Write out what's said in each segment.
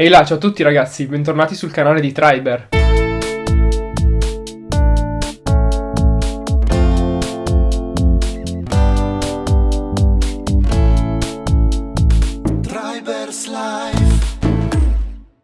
Ehi là, ciao a tutti ragazzi, bentornati sul canale di Triber.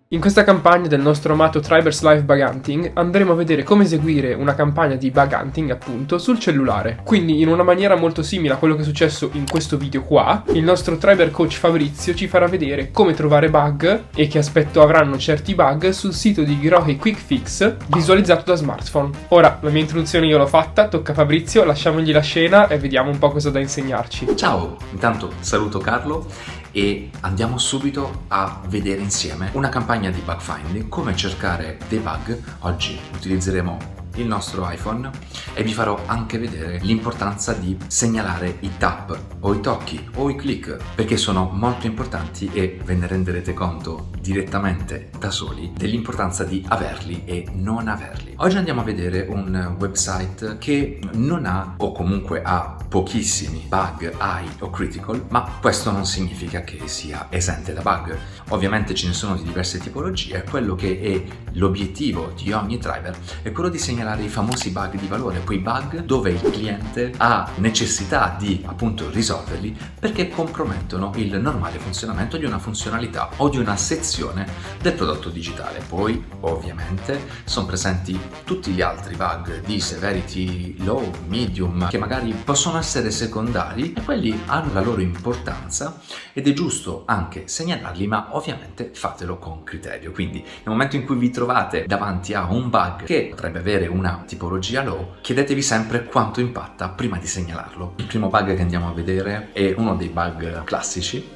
In questa campagna del nostro amato Triber's Life Bug Hunting andremo a vedere come eseguire una campagna di bug hunting appunto sul cellulare. Quindi in una maniera molto simile a quello che è successo in questo video qua, il nostro Triber coach Fabrizio ci farà vedere come trovare bug e che aspetto avranno certi bug sul sito di Grohe Quick Fix visualizzato da smartphone. Ora, la mia introduzione io l'ho fatta, tocca a Fabrizio, lasciamogli la scena e vediamo un po' cosa da insegnarci. Ciao, intanto saluto Carlo e andiamo subito a vedere insieme una campagna di bug finding, come cercare dei bug. Oggi utilizzeremo il nostro iPhone e vi farò anche vedere l'importanza di segnalare i tap o i tocchi o i click, perché sono molto importanti e ve ne renderete conto direttamente da soli dell'importanza di averli e non averli. Oggi andiamo a vedere un website che non ha, o comunque ha pochissimi bug high o critical, ma questo non significa che sia esente da bug. Ovviamente ce ne sono di diverse tipologie. Quello che è l'obiettivo di ogni driver è quello di segnalare i famosi bug di valore, quei bug dove il cliente ha necessità di appunto risolverli perché compromettono il normale funzionamento di una funzionalità o di una sezione del prodotto digitale. Poi ovviamente sono presenti tutti gli altri bug di severity low, medium, che magari possono essere secondari, e quelli hanno la loro importanza ed è giusto anche segnalarli, ma ovviamente fatelo con criterio. Quindi nel momento in cui vi trovate davanti a un bug che potrebbe avere una tipologia low, chiedetevi sempre quanto impatta prima di segnalarlo. Il primo bug che andiamo a vedere è uno dei bug classici.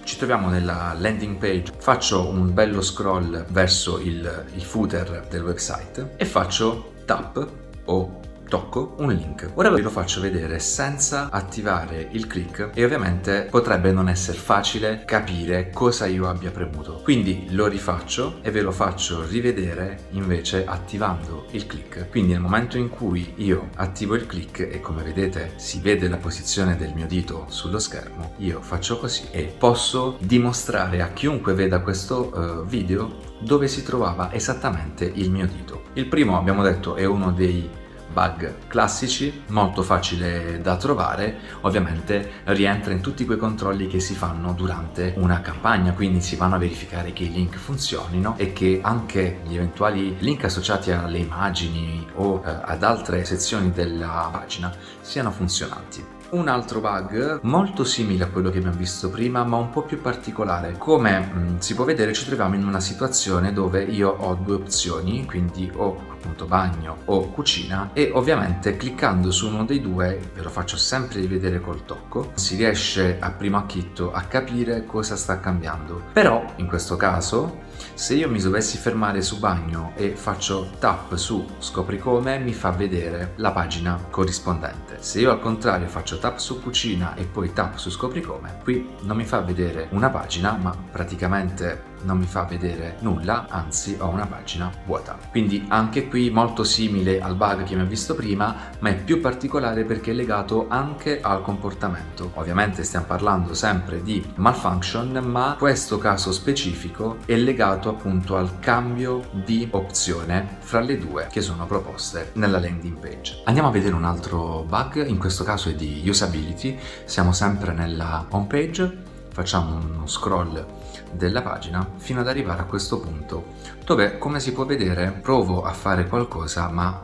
Ci troviamo nella landing page, faccio un bello scroll verso il footer del website e faccio tap o tocco un link. Ora ve lo faccio vedere senza attivare il click e ovviamente potrebbe non essere facile capire cosa io abbia premuto. Quindi lo rifaccio e ve lo faccio rivedere invece attivando il click. Quindi nel momento in cui io attivo il click e come vedete si vede la posizione del mio dito sullo schermo, io faccio così e posso dimostrare a chiunque veda questo video dove si trovava esattamente il mio dito. Il primo, abbiamo detto, è uno dei bug classici, molto facile da trovare, ovviamente rientra in tutti quei controlli che si fanno durante una campagna, quindi si vanno a verificare che i link funzionino e che anche gli eventuali link associati alle immagini o ad altre sezioni della pagina siano funzionanti. Un altro bug molto simile a quello che abbiamo visto prima, ma un po' più particolare. Come si può vedere, ci troviamo in una situazione dove io ho due opzioni, quindi o appunto bagno o cucina, e ovviamente cliccando su uno dei due, ve lo faccio sempre rivedere col tocco, si riesce a primo acchitto a capire cosa sta cambiando. Però in questo caso, se io mi dovessi fermare su bagno e faccio tap su scopri come, mi fa vedere la pagina corrispondente. Se io al contrario faccio tap su cucina e poi tap su scopri come, qui non mi fa vedere una pagina, ma praticamente non mi fa vedere nulla, anzi ho una pagina vuota. Quindi anche qui molto simile al bug che abbiamo visto prima, ma è più particolare perché è legato anche al comportamento. Ovviamente stiamo parlando sempre di malfunction, ma questo caso specifico è legato appunto al cambio di opzione fra le due che sono proposte nella landing page. Andiamo a vedere un altro bug, in questo caso è di usability. Siamo sempre nella home page, facciamo uno scroll della pagina fino ad arrivare a questo punto dove, come si può vedere, provo a fare qualcosa ma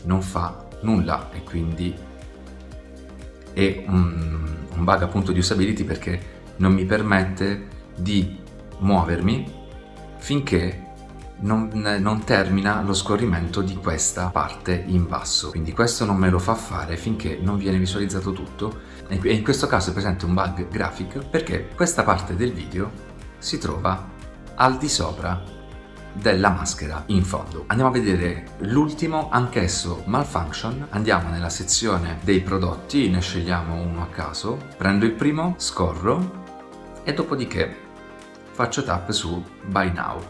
non fa nulla, e quindi è un bug appunto di usability perché non mi permette di muovermi finché non termina lo scorrimento di questa parte in basso. Quindi questo non me lo fa fare finché non viene visualizzato tutto, e in questo caso è presente un bug graphic perché questa parte del video si trova al di sopra della maschera in fondo. Andiamo a vedere l'ultimo, anch'esso malfunction. Andiamo nella sezione dei prodotti, ne scegliamo uno a caso, prendo il primo, scorro e dopodiché faccio tap su buy now.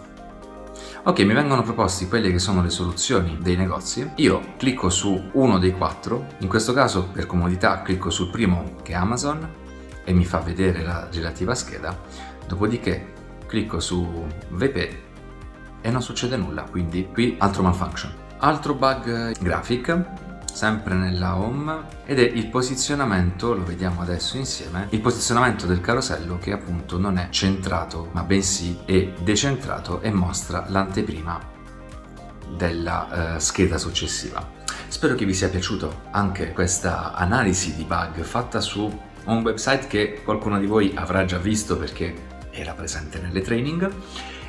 Ok, mi vengono proposti quelle che sono le soluzioni dei negozi. Io clicco su uno dei quattro, in questo caso per comodità clicco sul primo che è Amazon e mi fa vedere la relativa scheda, dopodiché clicco su WP e non succede nulla, quindi qui altro malfunction. Altro bug graphic, sempre nella home, ed è il posizionamento, lo vediamo adesso insieme, il posizionamento del carosello che appunto non è centrato ma bensì è decentrato e mostra l'anteprima della scheda successiva. Spero che vi sia piaciuto anche questa analisi di bug fatta su un website che qualcuno di voi avrà già visto perché era presente nelle training,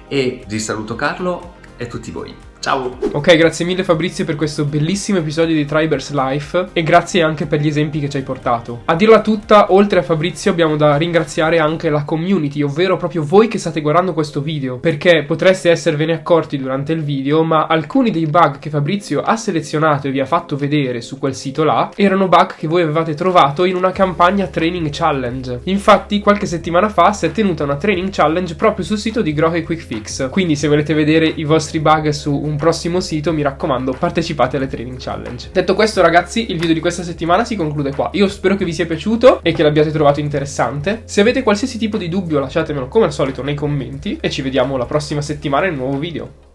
e vi saluto Carlo e tutti voi. Ciao! Ok, grazie mille Fabrizio per questo bellissimo episodio di Tribers Life e grazie anche per gli esempi che ci hai portato. A dirla tutta, oltre a Fabrizio abbiamo da ringraziare anche la community, ovvero proprio voi che state guardando questo video, perché potreste esservene accorti durante il video, ma alcuni dei bug che Fabrizio ha selezionato e vi ha fatto vedere su quel sito là erano bug che voi avevate trovato in una campagna Training Challenge. Infatti qualche settimana fa si è tenuta una Training Challenge proprio sul sito di Grohe Quick Fix, quindi se volete vedere i vostri bug su un prossimo sito, mi raccomando, partecipate alle Training Challenge. Detto questo ragazzi, il video di questa settimana si conclude qua. Io spero che vi sia piaciuto e che l'abbiate trovato interessante. Se avete qualsiasi tipo di dubbio lasciatemelo come al solito nei commenti e ci vediamo la prossima settimana in un nuovo video.